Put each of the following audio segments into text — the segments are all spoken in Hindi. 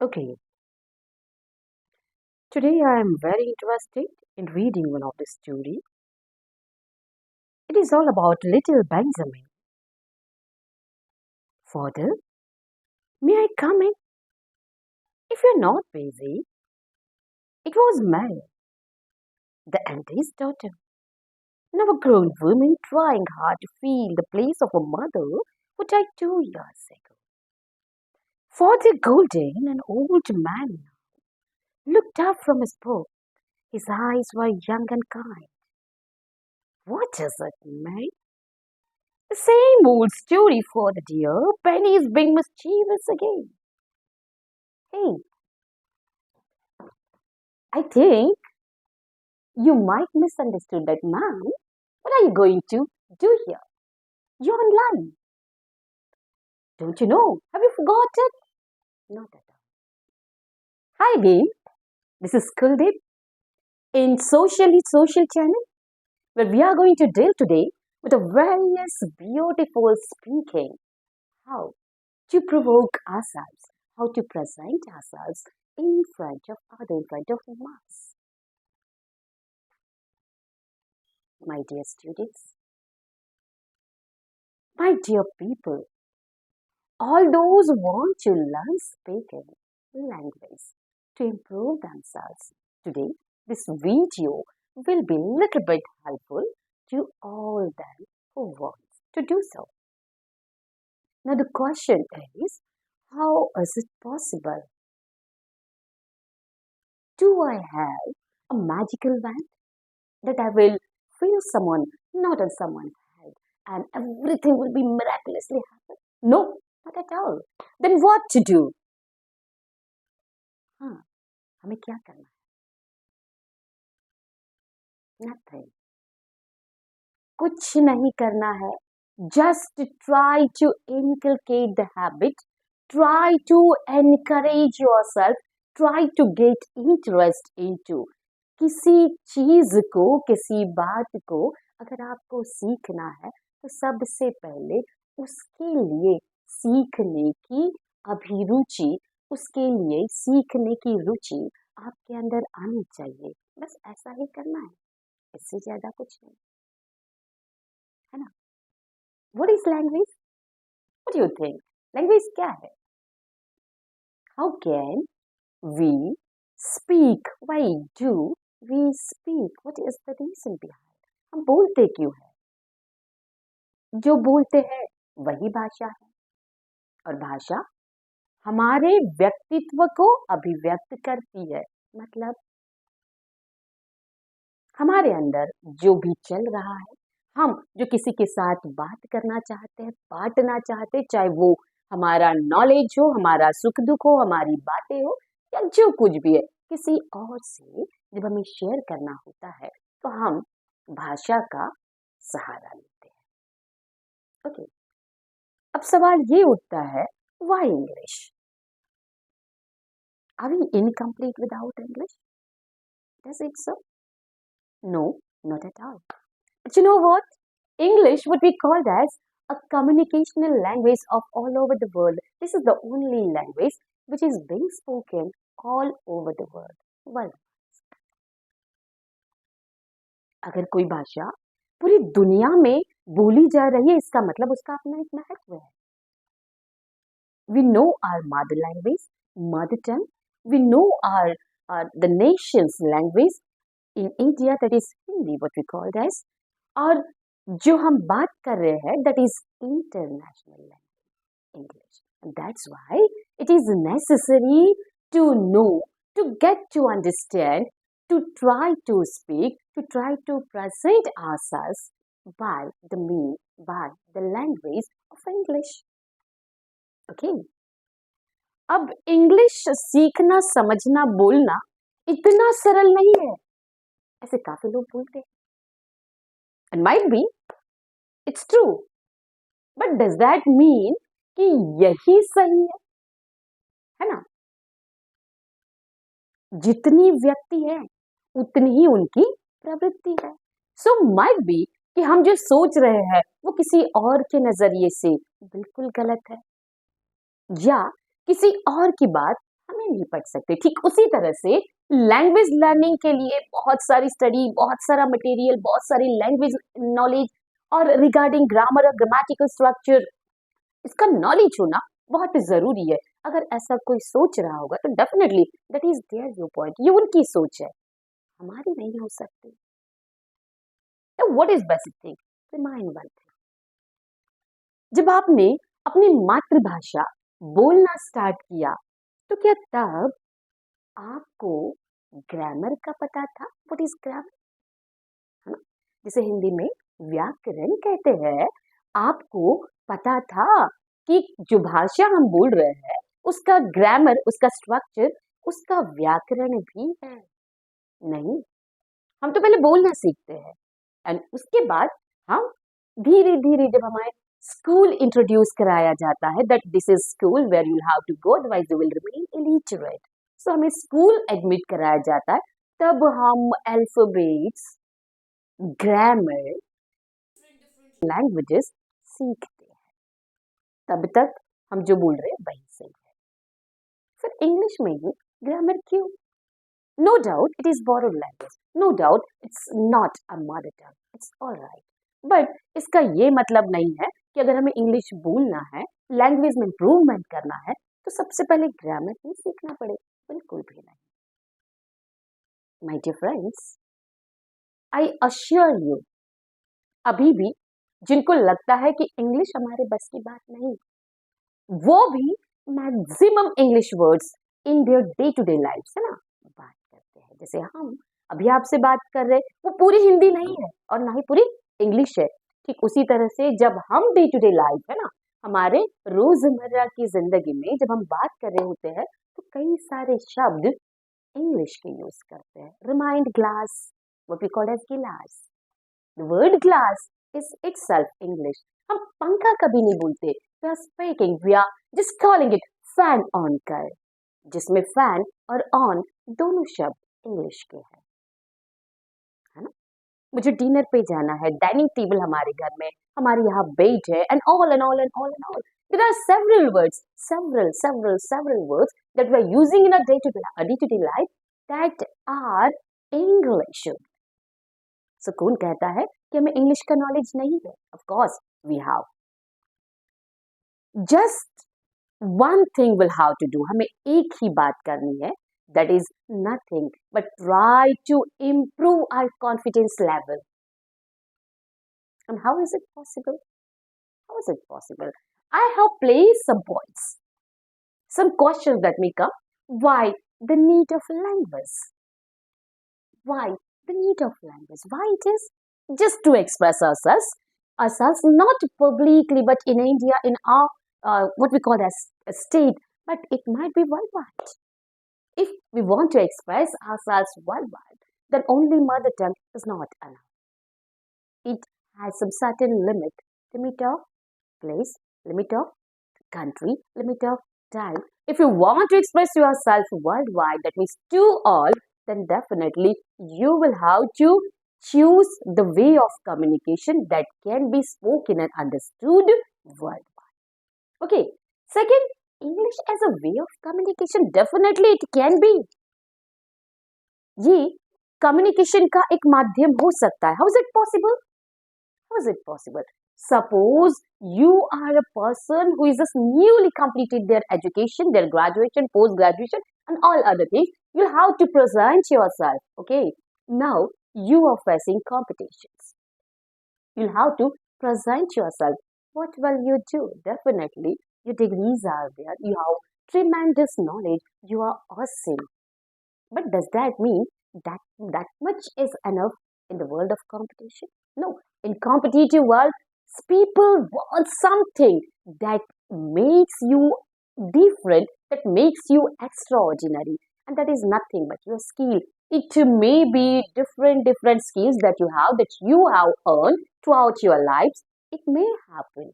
Okay, today I am very interested in reading one of the story. It is all about little Benjamin. Father, may I come in? If you're not busy, it was Mary, the auntie's daughter. Now a grown woman trying hard to fill the place of a mother who died 2 years ago. Father Golden, an old man, looked up from his book. His eyes were young and kind. What is it, Mary? The same old story for the dear. Penny is being mischievous again. Hey, I think you might misunderstood that, ma'am. What are you going to do here? You're online. Don't you know? Have you forgotten? Not at all. Hi again. This is Kuldeep in Socially Social channel where we are going to deal today with a various beautiful speaking. How to provoke ourselves, how to present ourselves in front of other, in front of mass. My dear students, my dear people, all those who want to learn speaking language to improve themselves, today this video will be a little bit helpful to all them who want to do so. Now the question is, how is it possible? Do I have a magical wand that I will feel someone, not on someone's head, and everything will be miraculously happen? No, not at all. Then what to do? हाँ, हमें क्या करना है? Nothing. कुछ नहीं करना है. Just try to inculcate the habit. Try to encourage yourself. Try to get interest into. किसी चीज को, किसी बात को अगर आपको सीखना है तो सबसे पहले उसके लिए सीखने की अभिरुचि, उसके लिए सीखने की रुचि आपके अंदर आनी चाहिए. बस ऐसा ही करना है, इससे ज्यादा कुछ नहीं है ना. What is language? What do you think? Language क्या है? How can we speak? Why do we speak? What is the reason behind? हम बोलते क्यों हैं? जो बोलते हैं वही भाषा है, और भाषा हमारे व्यक्तित्व को अभिव्यक्त करती है. मतलब हमारे अंदर जो भी चल रहा है, हम जो किसी के साथ बात करना चाहते हैं, बांटना चाहते हैं, चाहे वो हमारा नॉलेज हो, हमारा सुख दुख हो, हमारी बातें हो, या जो कुछ भी है, किसी और से जब हमें शेयर करना होता है तो हम भाषा का सहारा लेते हैं. ओके, अब सवाल ये उठता है, why English? Are we incomplete without English? Does it so? No, not at all. But you know what? English would be called as a communicational language of all over the world. This is the only language which is being spoken all over the world. World. अगर कोई भाषा पूरी दुनिया में बोली जा रही है, इसका मतलब उसका अपना एक महत्व है. We know our mother language, mother tongue. We know our the nation's language. In India, that is Hindi, what we call it as. और जो हम बात कर रहे हैं, that is international language, English. And that's why it is necessary to know, to get to understand, to try to speak, to try to present ourselves by the language of English. Okay. अब इंग्लिश सीखना, समझना, बोलना इतना सरल नहीं है. ऐसे काफी लोग बोलते हैं. And might be it's true, but does that mean कि यही सही है ना? जितनी व्यक्ति है उतनी ही उनकी प्रवृत्ति है. So might be कि हम जो सोच रहे हैं वो किसी और के नजरिए से बिल्कुल गलत है, या किसी और की बात हमें नहीं पढ़ सकते। ठीक उसी तरह से लैंग्वेज लर्निंग के लिए बहुत सारी स्टडी, बहुत सारा मटेरियल, बहुत सारी लैंग्वेज नॉलेज और रिगार्डिंग ग्रामर और ग्रामेटिकल स्ट्रक्चर, इसका नॉलेज होना बहुत जरूरी है। अगर ऐसा कोई सोच रहा होगा तो definitely that is there view point, ये उनकी सोच है, हमारी नहीं हो सकती। What is basic thing? Remind one thing, जब आपने अपनी मातृभाषा बोलना स्टार्ट किया तो क्या तब आपको ग्रामर का पता था? व्हाट इज ग्रामर, है ना, जिसे हिंदी में व्याकरण कहते हैं। आपको पता था कि जो भाषा हम बोल रहे हैं उसका ग्रामर, उसका स्ट्रक्चर, उसका व्याकरण भी है? नहीं, हम तो पहले बोलना सीखते हैं एंड उसके बाद हम धीरे धीरे, जब हमारे स्कूल इंट्रोड्यूस कराया जाता है that this is school where you have to go otherwise you will remain illiterate, so हमें स्कूल एडमिट कराया जाता है, तब हम अल्फाबेट्स, ग्रामर, लैंग्वेजेस सीखते हैं। तब तक हम जो बोल रहे हैं वही सही है। फिर इंग्लिश में ही ग्रामर क्यों? No doubt it is borrowed language, no doubt it's not a mother tongue, it's alright, but इसका ये मतलब नहीं है कि अगर हमें इंग्लिश बोलना है, लैंग्वेज में इम्प्रूवमेंट करना है, तो सबसे पहले ग्रामर ही सीखना पड़े। बिल्कुल भी नहीं। My dear friends, I assure you, अभी भी जिनको लगता है कि इंग्लिश हमारे बस की बात नहीं, वो भी maximum English words in their day to day life है ना बात करते हैं। जैसे हम अभी आपसे बात कर रहे हैं, वो पूरी हिंदी नहीं है और ना ही पूरी इंग्लिश है। ठीक उसी तरह से जब हम डे टू डे लाइफ है ना, हमारे रोजमर्रा की जिंदगी में जब हम बात कर रहे होते हैं तो कई सारे शब्द इंग्लिश के यूज करते हैं। Remind glass, what we call as गिलास, the word glass is itself English. हम पंखा कभी नहीं बोलते, we are speaking, we are just calling it fan on कर, जिसमें फैन और ऑन दोनों शब्द इंग्लिश के हैं, है ना। मुझे डिनर पे जाना है, डाइनिंग टेबल हमारे घर में, हमारे यहाँ बेड है, and all and all and all and all, there are several words, several words that we are using in our day-to-day life that are English. So कौन कहता है कि हमें इंग्लिश का नॉलेज नहीं है? Of course we have. Just one thing we'll have to do. हमें एक ही बात करनी है. That is nothing but try to improve our confidence level. And how is it possible? How is it possible? I have placed some points, some questions that may come. Why the need of language? Why the need of language? Why it is? Just to express ourselves not publicly, but in India, in our what we call as a state, but it might be worldwide. If we want to express ourselves worldwide, then only mother tongue is not enough. It has some certain limit of place, limit of country, limit of time. If you want to express yourself worldwide, that means to all, then definitely you will have to choose the way of communication that can be spoken and understood worldwide. Okay, second, English as a way of communication, definitely it can be. ये communication का एक माध्यम हो सकता है. How is it possible? How is it possible? Suppose you are a person who is just newly completed their education, their graduation, post-graduation, and all other things. You have to present yourself. Okay. Now you are facing competitions. You'll have to present yourself. What will you do? Definitely, your degrees are there. You have tremendous knowledge. You are awesome. But does that mean that much is enough in the world of competition? No. In competitive world, people want something that makes you different, that makes you extraordinary, and that is nothing but your skill. It may be different skills that you have earned throughout your lives. It may happen.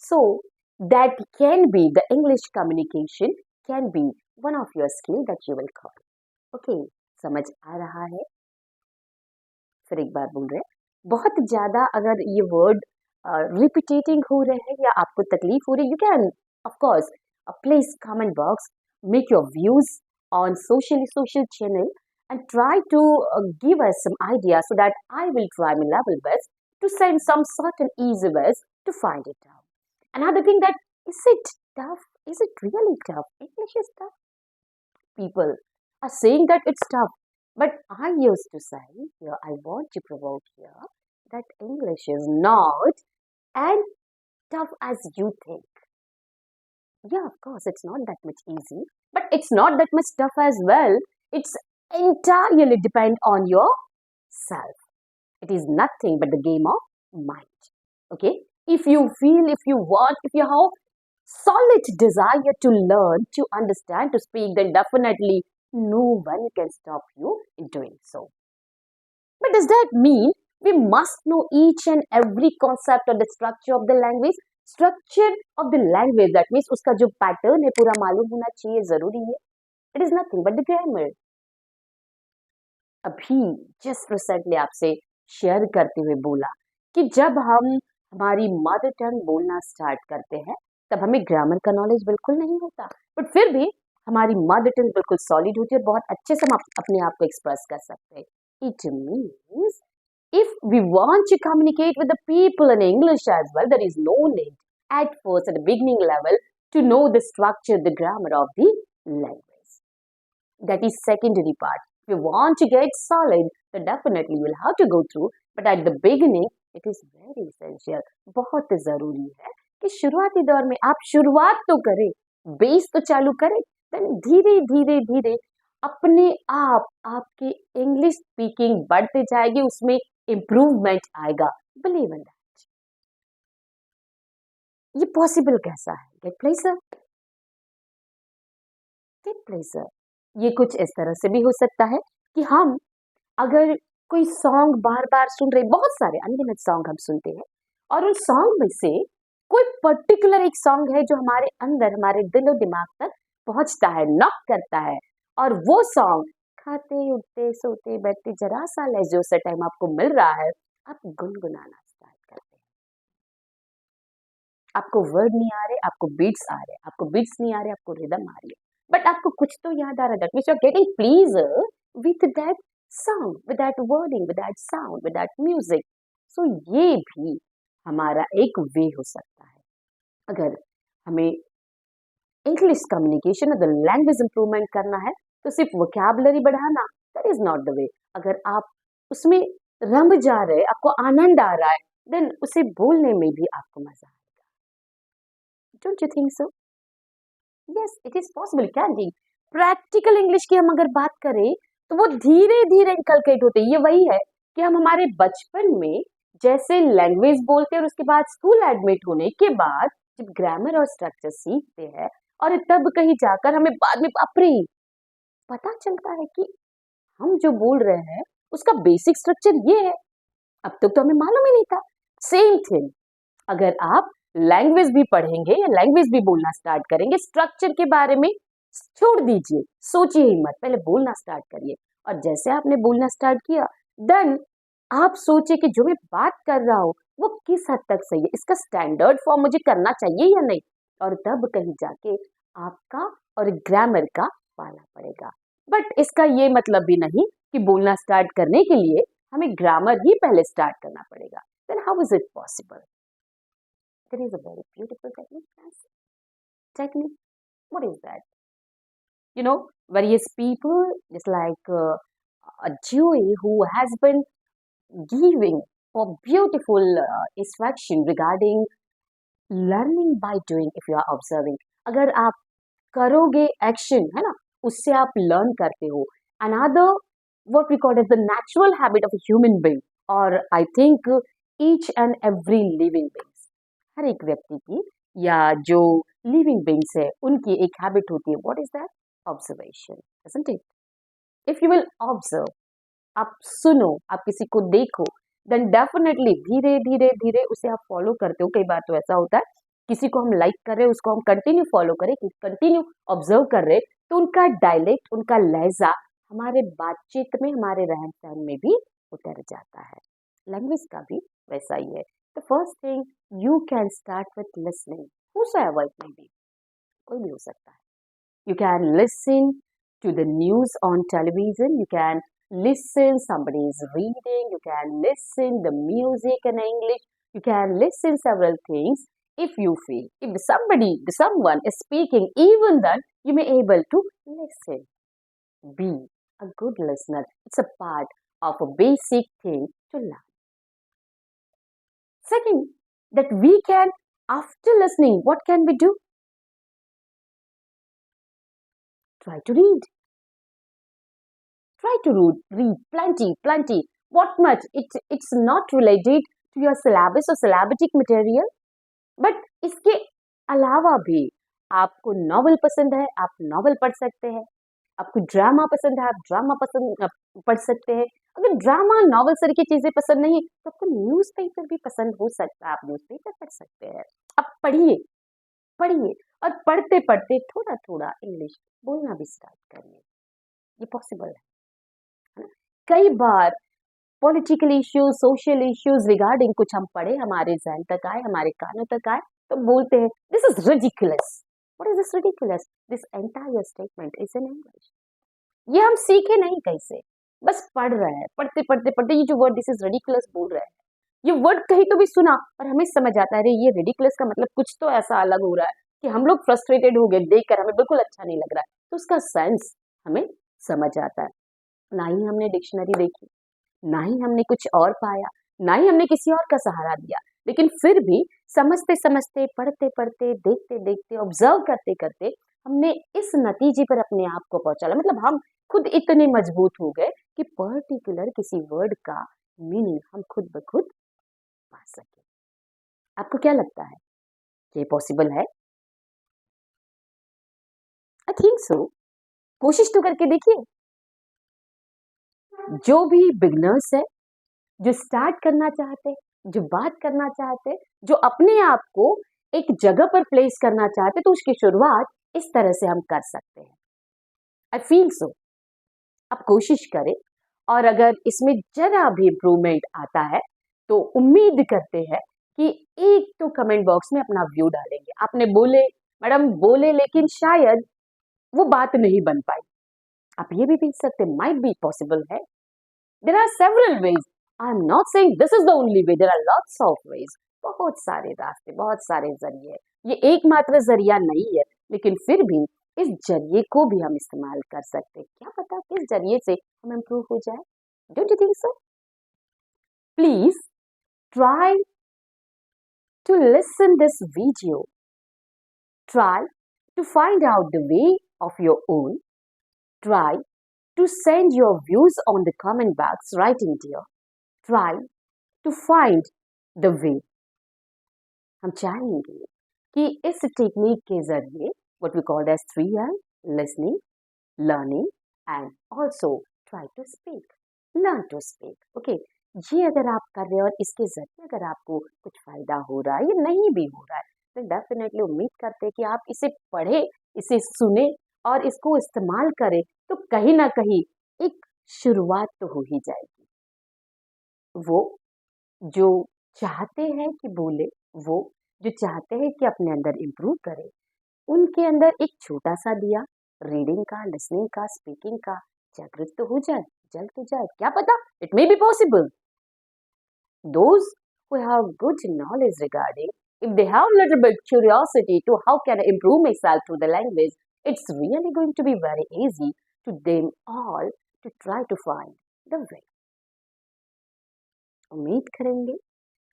So that can be the English communication, can be one of your skill that you will call. Okay, समझ आ रहा है? फिर एक बार बोल रहे हैं, बहुत ज्यादा अगर ये वर्ड रिपीटेटिंग हो रहे हैं या आपको तकलीफ हो रही है, you can of course place comment box make your views on social channel and try to give us some ideas so that I will try my level best to send some certain easy ways to find it out. Another thing that is it tough? Is it really tough? English is tough. People are saying that it's tough, but I used to say here I want to provoke here that English is not as tough as you think. Yeah, of course, it's not that much easy, but it's not that much tough as well. It's entirely depend on yourself. It is nothing but the game of mind. Okay? If you feel, if you want, if you have solid desire to learn, to understand, to speak, then definitely no one can stop you in doing so. But does that mean we must know each and every concept or the structure of the language? Structure of the language, that means उसका जो pattern है पूरा मालूम होना चाहिए, जरूरी है. It is nothing but the grammar. अभी जस्ट रिसेंटली आपसे शेयर करते हुए बोला कि जब हम हमारी मदर टंग बोलना स्टार्ट करते हैं तब हमें ग्रामर का नॉलेज बिल्कुल नहीं होता, बट फिर भी हमारी मदर टंग बिल्कुल सॉलिड होती है और बहुत अच्छे से हम अपने आप को एक्सप्रेस कर सकते हैं. It means if we want to communicate with the people in English as well, there is no need at first at the beginning level to know the structure, the grammar of the language. That is secondary part. If you want to get solid, then definitely you will have to go through. But at the beginning, it is very essential. बहुत ज़रूरी है कि शुरुआती दौर में आप शुरुआत तो करें, बेस तो चालू करें, then धीरे धीरे धीरे अपने आप आपके इंग्लिश स्पीकिंग बढ़ते जाएगी, उसमें इम्प्रूवमेंट आएगा. Believe in that. ये पॉसिबल कैसा है? Gate pleasure. गेट प्लेजर ये कुछ इस तरह से भी हो सकता है कि हम अगर कोई सॉन्ग बार बार सुन रहे, बहुत सारे अनगिनत सॉन्ग हम सुनते हैं और उन सॉन्ग में से कोई पर्टिकुलर एक सॉन्ग है जो हमारे अंदर, हमारे दिलो दिमाग तक पहुंचता है, नॉक करता है, और वो सॉन्ग खाते उठते सोते बैठते जरा सा लेजो सा टाइम आपको मिल रहा है, आप गुनगुनाना स्टार्ट करते हैं. आपको वर्ड नहीं आ रहे, आपको बीट्स आ रहे, आपको बीट्स नहीं आ रहे, आपको रिदम आ रही है, बट आपको कुछ तो याद आ रहा है. That means you are getting pleasure with that song, with that wording, with that sound, with that music. So ये भी हमारा एक वे हो सकता है. अगर हमें इंग्लिश कम्युनिकेशन और द लैंग्वेज इंप्रूवमेंट करना है तो सिर्फ वोकैबुलरी बढ़ाना that is not the way. अगर आप उसमें रम जा रहे, आपको आनंद आ रहा है, देन उसे बोलने में भी आपको मजा आएगा. Don't you think so? Yes, it is possible. Can be. Practical English की हम अगर बात करें तो वो धीरे धीरे इनकलकेट होते. ये वही है कि हम हमारे बचपन में जैसे लैंग्वेज बोलते हैं और उसके बाद स्कूल एडमिट होने के बाद जब ग्रामर और स्ट्रक्चर सीखते हैं और तब कहीं जाकर हमें बाद में अपने पता चलता है कि हम जो बोल रहे हैं उसका बेसिक स्ट्रक्चर ये है. अब तक तो हमें मालूम ही नहीं था. सेम थिंग अगर आप लैंग्वेज भी पढ़ेंगे या लैंग्वेज भी बोलना स्टार्ट करेंगे, स्ट्रक्चर के बारे में छोड़ दीजिए, सोचिए ही मत, पहले बोलना स्टार्ट करिए. और जैसे आपने बोलना स्टार्ट किया, देन आप सोचिए कि जो मैं बात कर रहा हूँ वो किस हद तक सही है, इसका स्टैंडर्ड फॉर्म मुझे करना चाहिए या नहीं, और तब कहीं जाके आपका और ग्रामर का पाला पड़ेगा. बट इसका ये मतलब भी नहीं कि बोलना स्टार्ट करने के लिए हमें ग्रामर ही पहले स्टार्ट करना पड़ेगा. Then how is it possible? There is a very beautiful technique. What is that? You know, various people, just like a Joey who has been giving a beautiful instruction regarding learning by doing. If you are observing, अगर आप करोगे एक्शन है ना, उससे आप लर्न करते हो. Another what we call as the natural habit of a human being, or I think each and every living beings, हर एक व्यक्ति की या जो लिविंग बींग्स है उनकी एक हैबिट होती है. What is that? Observation, isn't it? If you will observe, आप सुनो, आप किसी को देखो, then definitely धीरे धीरे धीरे उसे आप फॉलो करते हो. कई बार तो ऐसा होता है किसी को हम लाइक कर रहे हैं, उसको हम कंटिन्यू फॉलो करें, कंटिन्यू ऑब्जर्व कर रहे, तो उनका डायलेक्ट, उनका लहजा हमारे बातचीत में, हमारे रहन सहन में भी उतर जाता है. लैंग्वेज का भी वैसा ही है. The first thing you can start with listening, whosoever it may be, कोई भी हो सकता है. You can listen to the news on television. You can listen somebody is reading. You can listen the music in English. You can listen several things if you feel. If someone is speaking, even then you may able to listen. Be a good listener. It's a part of a basic thing to learn. Second, that we can, after listening, what can we do? Try to read. Try to read plenty. What much? It's not related to your syllabus or syllabic material, but इसके अलावा भी आपको नॉवल पसंद है, आप नॉवल पढ़ सकते हैं. आपको ड्रामा पसंद है, आप ड्रामा पसंद पढ़ सकते हैं. अगर ड्रामा नॉवल सर की चीजें पसंद नहीं तो आपको न्यूज़पेपर भी पसंद हो सकता है. आप न्यूज़पेपर पढ़ सकते हैं. आप पढ़िए और पढ़ते पढ़ते थोड़ा थोड़ा इंग्लिश बोलना भी स्टार्ट करिए. ये पॉसिबल है. कई बार political issues, social issues regarding कुछ हम पढ़े, हमारे जहन तक आए, हमारे कानों तक आए, तो बोलते हैं this is ridiculous. What is this ridiculous? This entire statement is in English. ये हम सीखे नहीं कैसे, बस पढ़ रहे हैं. पढ़ते पढ़ते पढ़ते ये जो वर्ड दिस इज रिडिकुलस बोल रहे हैं, ये वर्ड कहीं तो भी सुना और हमें समझ आता है अरे ये रिडिकुलस का मतलब कुछ तो ऐसा अलग हो रहा है कि हम लोग फ्रस्ट्रेटेड हो गए देखकर, हमें बिल्कुल अच्छा नहीं लग रहा है. तो उसका सेंस हमें समझ आता है. ना ही हमने डिक्शनरी देखी, ना ही हमने कुछ और पाया, ना ही हमने किसी और का सहारा दिया, लेकिन फिर भी समझते समझते, पढ़ते पढ़ते, देखते देखते, ऑब्जर्व करते करते हमने इस नतीजे पर अपने आप को पहुंचा. मतलब हम खुद इतने मजबूत हो गए कि पर्टिकुलर किसी वर्ड का मीनिंग हम खुद ब खुद पा सके. आपको क्या लगता है, ये पॉसिबल है? I think so. कोशिश तो करके देखिए. जो भी बिगनर्स है, जो स्टार्ट करना चाहते, जो बात करना चाहते, जो अपने आप को एक जगह पर प्लेस करना चाहते, तो उसकी शुरुआत इस तरह से हम कर सकते हैं. I feel so. आप कोशिश करें और अगर इसमें जरा भी इम्प्रूवमेंट आता है तो उम्मीद करते हैं कि एक तो कमेंट बॉक्स में अपना व्यू डालेंगे. आपने बोले मैडम बोले लेकिन शायद वो बात नहीं बन पाई. आप ये भी भेज सकते, माइट बी पॉसिबल है. There are several ways. I'm not saying this is the only way. There are lots of ways. बहुत सारे रास्ते, बहुत सारे जरिए. ये एकमात्र जरिया नहीं है, लेकिन फिर भी इस जरिए को भी हम इस्तेमाल कर सकते हैं. क्या पता किस जरिए से हम इम्प्रूव हो जाए. Don't you think so? Please try to listen this video. Try to find out the way of your own. Try to send your views on the comment box right in there. Try to find the way. हम चाहेंगे कि इस टेक्निक के जरिए what we call as 3L, listening, learning and also try to speak, learn to speak. Okay, ये अगर आप कर रहे हैं और इसके जरिए अगर आपको कुछ फायदा हो रहा है या नहीं भी हो रहा है, तो डेफिनेटली उम्मीद करते हैं कि आप इसे पढ़े, इसे सुने और इसको इस्तेमाल करें, तो कहीं ना कहीं एक शुरुआत तो हो ही जाएगी. वो जो चाहते हैं कि बोले, वो जो चाहते हैं कि अपने अंदर इम्प्रूव करें, उनके अंदर एक छोटा सा दिया रीडिंग का, लिसनिंग का, स्पीकिंग का जागृत तो हो जाए, जल तो जाए. क्या पता, it may be possible. Those who have good knowledge regarding, if they have little bit curiosity to how can I improve myself through the language, it's really going to be very easy to them all to try to find the way. उम्मीद करेंगे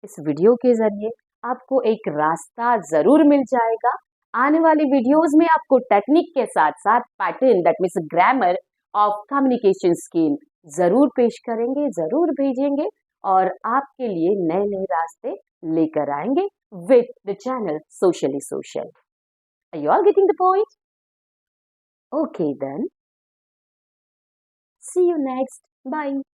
इस वीडियो के जरिए आपको एक रास्ता जरूर मिल जाएगा. आने वाली वीडियोस में आपको टेक्निक के साथ साथ pattern, that means grammar of communication skill जरूर पेश करेंगे, जरूर भेजेंगे और आपके लिए नए नए रास्ते लेकर आएंगे with the channel socially social. Are you all getting the point? Okay then. See you next. Bye.